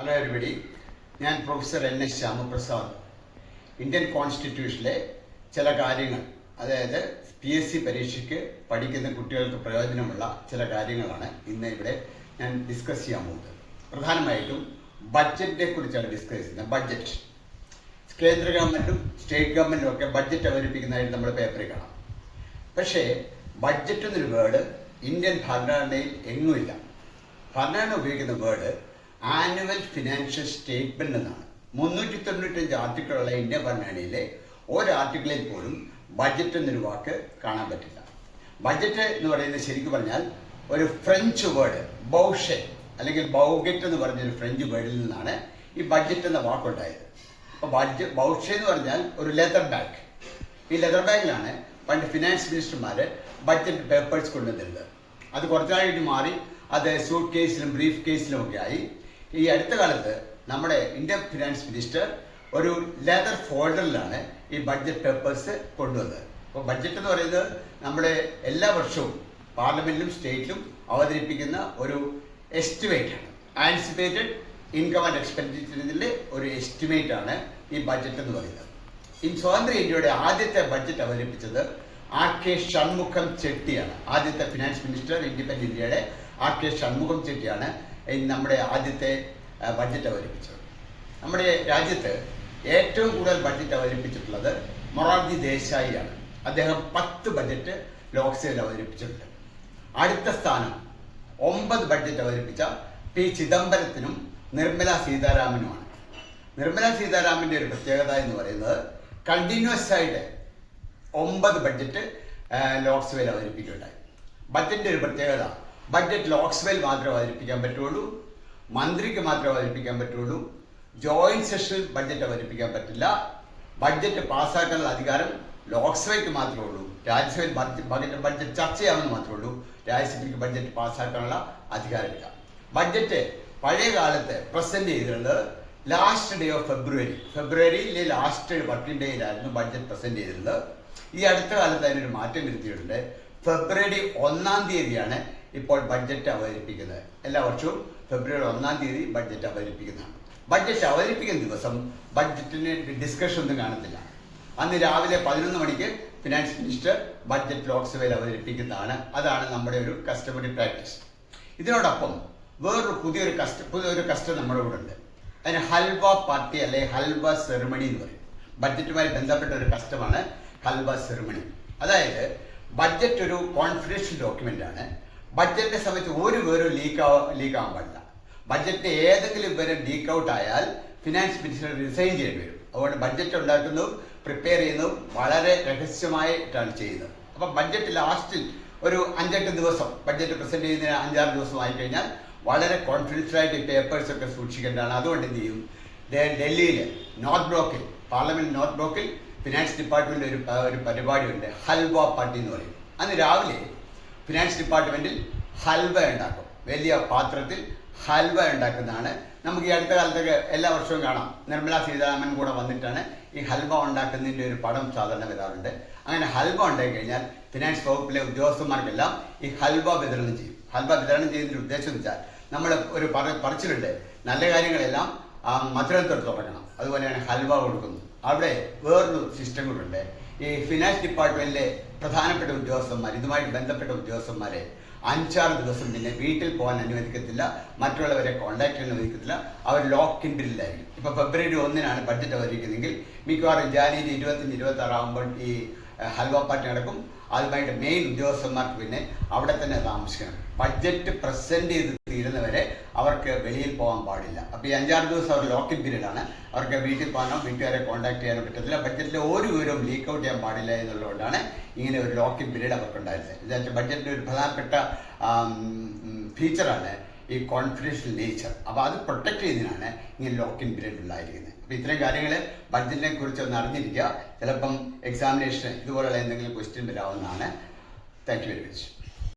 Hello everybody, ഞാൻ professor NS Shyamaprasad. Indian കോൺസ്റ്റിറ്റ്യൂഷനിലെ ചില കാര്യങ്ങൾ, അതായത് PSC പരീക്ഷയ്ക്ക് പഠിക്കുന്ന കുട്ടികൾക്ക് പ്രയോജനമുള്ള ചില കാര്യങ്ങളാണ് ഇന്ന് ഇവിടെ ഞാൻ ഡിസ്കസ് ചെയ്യാൻ പോകുന്നത്. പ്രധാനമായിട്ടും ബഡ്ജറ്റിനെ കുറിച്ചാണ് ഡിസ്കസ് ചെയ്യുന്നത്. ബഡ്ജറ്റ് കേന്ദ്ര ഗവൺമെൻറ്റും സ്റ്റേറ്റ് ഗവൺമെൻറ്റും ഒക്കെ ബഡ്ജറ്റ് അവതരിപ്പിക്കുന്നതായിട്ട് നമ്മൾ പേപ്പറിൽ കാണാം. പക്ഷേ ബഡ്ജറ്റ് എന്നൊരു വേർഡ് ഇന്ത്യൻ ഭരണഘടനയിൽ എങ്ങുമില്ല. ഭരണഘടന ഉപയോഗിക്കുന്ന വേർഡ് ആനുവൽ ഫിനാൻഷ്യൽ സ്റ്റേറ്റ്മെന്റ് എന്നാണ്. 395 ആർട്ടിക്കിളുള്ള ഇന്ത്യൻ ഭരണഘടനയിലെ ഒരു ആർട്ടിക്കിളിൽ പോലും ബഡ്ജറ്റ് എന്നൊരു വാക്ക് കാണാൻ പറ്റില്ല. ബഡ്ജറ്റ് എന്ന് പറയുന്നത് ശരിക്കും പറഞ്ഞാൽ ഒരു ഫ്രഞ്ച് വേർഡ് ബൗഷെ അല്ലെങ്കിൽ ബൗഗറ്റ് എന്ന് പറഞ്ഞൊരു ഫ്രഞ്ച് വേർഡിൽ നിന്നാണ് ഈ ബഡ്ജറ്റ് എന്ന വാക്കുണ്ടായത്. അപ്പോൾ ബൗഷെ എന്ന് പറഞ്ഞാൽ ഒരു ലെതർ ബാഗ്. ഈ ലെതർ ബാഗിലാണ് പണ്ട് ഫിനാൻസ് മിനിസ്റ്റർമാർ ബഡ്ജറ്റ് പേപ്പേഴ്സ് കൊണ്ടുവന്നിരുന്നത്. അത് കുറച്ചായിട്ട് മാറി അത് സൂട്ട് കേസിലും ബ്രീഫ് കേസിലും ഒക്കെ ആയി. ഈ അടുത്ത കാലത്ത് നമ്മുടെ ഇന്ത്യൻ ഫിനാൻസ് മിനിസ്റ്റർ ഒരു ലെതർ ഫോൾഡറിലാണ് ഈ ബഡ്ജറ്റ് പേപ്പേഴ്സ് കൊണ്ടുവന്നത്. അപ്പോൾ ബഡ്ജറ്റ് എന്ന് പറയുന്നത് നമ്മുടെ എല്ലാ വർഷവും പാർലമെന്റിലും സ്റ്റേറ്റിലും അവതരിപ്പിക്കുന്ന ഒരു എസ്റ്റിമേറ്റ് ആണ്. ആൻറ്റിസിപ്പേറ്റഡ് ഇൻകം ആൻഡ് എക്സ്പെൻഡിച്ചറിന്റെ ഒരു എസ്റ്റിമേറ്റ് ആണ് ഈ ബഡ്ജറ്റ് എന്ന് പറയുന്നത്. ഈ സ്വതന്ത്ര ഇന്ത്യയുടെ ആദ്യത്തെ ബഡ്ജറ്റ് അവതരിപ്പിച്ചത് R.K. ഷൺമുഖം ചെട്ടിയാണ്. ആദ്യത്തെ ഫിനാൻസ് മിനിസ്റ്റർ ഇൻഡിപെൻഡന്റ് ഇന്ത്യയുടെ R.K. ഷൺമുഖം ചെട്ടിയാണ് നമ്മുടെ ആദ്യത്തെ ബഡ്ജറ്റ് അവതരിപ്പിച്ചത്. നമ്മുടെ രാജ്യത്ത് ഏറ്റവും കൂടുതൽ ബഡ്ജറ്റ് അവതരിപ്പിച്ചിട്ടുള്ളത് മൊറാർജി ദേശായിയാണ്. അദ്ദേഹം 10 ബഡ്ജറ്റ് ലോക്സഭയിൽ അവതരിപ്പിച്ചിട്ടുണ്ട്. അടുത്ത സ്ഥാനം 9 ബഡ്ജറ്റ് അവതരിപ്പിച്ച P. ചിദംബരത്തിനും നിർമ്മല സീതാരാമനുമാണ്. നിർമ്മല സീതാരാമന്റെ ഒരു പ്രത്യേകത എന്ന് പറയുന്നത് കണ്ടിന്യൂസ് ആയിട്ട് 9 ബഡ്ജറ്റ് ലോക്സഭയിൽ അവതരിപ്പിക്കുകയുണ്ടായി. ബഡ്ജറ്റിന്റെ ഒരു പ്രത്യേകത, ബഡ്ജറ്റ് ലോക്സഭയിൽ മാത്രമേ അവതരിപ്പിക്കാൻ പറ്റുള്ളൂ, മന്ത്രിക്ക് മാത്രമേ അവതരിപ്പിക്കാൻ പറ്റുള്ളൂ, ജോയിന്റ് സെഷനിൽ ബഡ്ജറ്റ് അവതരിപ്പിക്കാൻ പറ്റില്ല. ബഡ്ജറ്റ് പാസ്സാക്കാനുള്ള അധികാരം ലോക്സഭയ്ക്ക് മാത്രമേ ഉള്ളൂ. രാജ്യസഭയിൽ ബഡ്ജറ്റ് ചർച്ച ചെയ്യാമെന്ന് മാത്രമേ ഉള്ളൂ. രാജ്യസഭയ്ക്ക് ബഡ്ജറ്റ് പാസ്സാക്കാനുള്ള അധികാരമില്ല. ബഡ്ജറ്റ് പഴയ കാലത്ത് പ്രസന്റ് ചെയ്തിരുന്നത് ലാസ്റ്റ് ഡേ ഓഫ് ഫെബ്രുവരിയിലെ ലാസ്റ്റ് വർക്കിംഗ് ഡേയിലായിരുന്നു ബഡ്ജറ്റ് പ്രസന്റ് ചെയ്തിരുന്നത്. ഈ അടുത്ത കാലത്ത് അതിനൊരു മാറ്റം വരുത്തിയിട്ടുണ്ട്. ഫെബ്രുവരി 1-ാം തീയതിയാണ് ഇപ്പോൾ ബഡ്ജറ്റ് അവതരിപ്പിക്കുന്നത്. എല്ലാ വർഷവും ഫെബ്രുവരി 1-ാം തീയതി ബഡ്ജറ്റ് അവതരിപ്പിക്കുന്നതാണ്. ബഡ്ജറ്റ് അവതരിപ്പിക്കുന്ന ദിവസം ബഡ്ജറ്റിന് ഡിസ്കഷൻ ഒന്നും കാണത്തില്ല. അന്ന് രാവിലെ 11 മണിക്ക് ഫിനാൻസ് മിനിസ്റ്റർ ബഡ്ജറ്റ് ലോക്സഭയിൽ അവതരിപ്പിക്കുന്നതാണ്. അതാണ് നമ്മുടെ ഒരു കസ്റ്റമറി പ്രാക്ടീസ്. ഇതിനോടൊപ്പം വേറൊരു പുതിയൊരു കസ്റ്റം നമ്മുടെ കൂടെ ഉണ്ട്. അതിന് ഹൽവ പാർട്ടി അല്ലെങ്കിൽ ഹൽവ സെറിമണി എന്ന് പറയും. ബഡ്ജറ്റുമായി ബന്ധപ്പെട്ട ഒരു കസ്റ്റമാണ് ഹൽവ സെറിമണി. അതായത് ബഡ്ജറ്റ് ഒരു കോൺഫിഡൻഷ്യൽ ഡോക്യുമെന്റ് ആണ്. ബഡ്ജറ്റിന്റെ സമയത്ത് ഒരു പേരും ലീക്കാവാൻ പാടില്ല. ബഡ്ജറ്റ് ഏതെങ്കിലും പേര് ലീക്ക് ഔട്ട് ആയാൽ ഫിനാൻസ് മിനിസ്റ്റർ റിസൈൻ ചെയ്യേണ്ടി വരും. അതുകൊണ്ട് ബഡ്ജറ്റ് ഉണ്ടാക്കുന്നതും പ്രിപ്പയർ ചെയ്യുന്നതും വളരെ രഹസ്യമായിട്ടാണ് ചെയ്യുന്നത്. അപ്പം ബഡ്ജറ്റ് ലാസ്റ്റിൽ ഒരു 5-8 ദിവസം ബഡ്ജറ്റ് പ്രസന്റ് ചെയ്യുന്നതിന് 5-6 ദിവസം ആയിക്കഴിഞ്ഞാൽ വളരെ കോൺഫിഡൻഷ്യലായിട്ട് ഈ പേപ്പേഴ്സ് ഒക്കെ സൂക്ഷിക്കേണ്ടതാണ്. അതുകൊണ്ട് എന്ത് ചെയ്യും, ഡൽഹിയിൽ നോർത്ത് ബ്ലോക്കിൽ, പാർലമെന്റ് നോർത്ത് ബ്ലോക്കിൽ ഫിനാൻസ് ഡിപ്പാർട്ട്മെന്റ് ഒരു പരിപാടിയുണ്ട്, ഹൽവ പാർട്ടി എന്ന് പറയും. അന്ന് രാവിലെ ഫിനാൻസ് ഡിപ്പാർട്ട്മെന്റിൽ ഹൽവ ഉണ്ടാക്കും. വലിയ പാത്രത്തിൽ ഹൽവ ഉണ്ടാക്കുന്നതാണ്. നമുക്ക് ഈ അടുത്ത കാലത്തൊക്കെ എല്ലാ വർഷവും കാണാം. നിർമ്മല സീതാരാമൻ കൂടെ വന്നിട്ടാണ് ഈ ഹൽവ ഉണ്ടാക്കുന്നതിൻ്റെ ഒരു പടം സാധാരണ വരാറുണ്ട്. അങ്ങനെ ഹൽവ ഉണ്ടായി കഴിഞ്ഞാൽ ഫിനാൻസ് വകുപ്പിലെ ഉദ്യോഗസ്ഥന്മാർക്കെല്ലാം ഈ ഹൽവ വിതരണം ചെയ്യും. ഹൽവ വിതരണം ചെയ്യുന്നതിൻ്റെ ഉദ്ദേശം എന്ന് വെച്ചാൽ നമ്മൾ ഒരു പറച്ചിലുണ്ട്, നല്ല കാര്യങ്ങളെല്ലാം മധുരം തൊട്ട് തുടങ്ങണം. അതുപോലെയാണ് ഹൽവ കൊടുക്കുന്നത്. അവിടെ വേറൊരു സിസ്റ്റം കൂടെ. ഈ ഫിനാൻസ് ഡിപ്പാർട്ട്മെന്റിലെ പ്രധാനപ്പെട്ട ഉദ്യോഗസ്ഥന്മാർ, ഇതുമായിട്ട് ബന്ധപ്പെട്ട ഉദ്യോഗസ്ഥന്മാരെ 5-6 ദിവസം പിന്നെ വീട്ടിൽ പോകാൻ അനുവദിക്കത്തില്ല, മറ്റുള്ളവരെ കോൺടാക്ട് ചെയ്യാൻ അനുവദിക്കത്തില്ല. അവർ ലോക്ക് ഇൻ പിരിലായിരിക്കും. ഇപ്പൊ ഫെബ്രുവരി 1-നാണ് ബഡ്ജറ്റ് അവതരിക്കുന്നതെങ്കിൽ മിക്കവാറും ജാനുവരി 25-26 ആകുമ്പോൾ ഈ ഹൽവ പാർട്ടി നടക്കും. അതുമായിട്ട് മെയിൻ ഉദ്യോഗസ്ഥന്മാർക്ക് പിന്നെ അവിടെ തന്നെ താമസിക്കണം. ബഡ്ജറ്റ് പ്രസന്റ് ചെയ്ത് തീരുന്നവരെ അവർക്ക് വെളിയിൽ പോകാൻ പാടില്ല. അപ്പോൾ ഈ 5-6 ദിവസം അവർ ലോക്ക് ഇൻ പീരീഡാണ്. അവർക്ക് വീട്ടിൽ പോകാനോ വീട്ടുകാരെ കോൺടാക്ട് ചെയ്യാനോ പറ്റത്തില്ല. ബഡ്ജറ്റിലെ ഒരു വിവരവും ലീക്ക് ഔട്ട് ചെയ്യാൻ പാടില്ല എന്നുള്ളതുകൊണ്ടാണ് ഇങ്ങനെ ഒരു ലോക്ക് ഇൻ പീരീഡ് അവർക്കുണ്ടായിരുന്നത്. ഇതായിട്ട് ബഡ്ജറ്റിൻ്റെ ഒരു പ്രധാനപ്പെട്ട ഫീച്ചറാണ് ഈ കോൺഫിഡൻഷ്യൽ നേച്ചർ. അപ്പോൾ അത് പ്രൊട്ടക്ട് ചെയ്യുന്നതിനാണ് ഇങ്ങനെ ലോക്ക് ഇൻ പീരീഡ് ഉണ്ടായിരിക്കുന്നത്. അപ്പോൾ ഇത്രയും കാര്യങ്ങൾ ബഡ്ജറ്റിനെ കുറിച്ച് ഒന്ന് അറിഞ്ഞിരിക്കുക. ചിലപ്പം എക്സാമിനേഷൻ ഇതുപോലുള്ള എന്തെങ്കിലും ക്വസ്റ്റ്യൻ വരാവുന്നതാണ്. Thank you very much.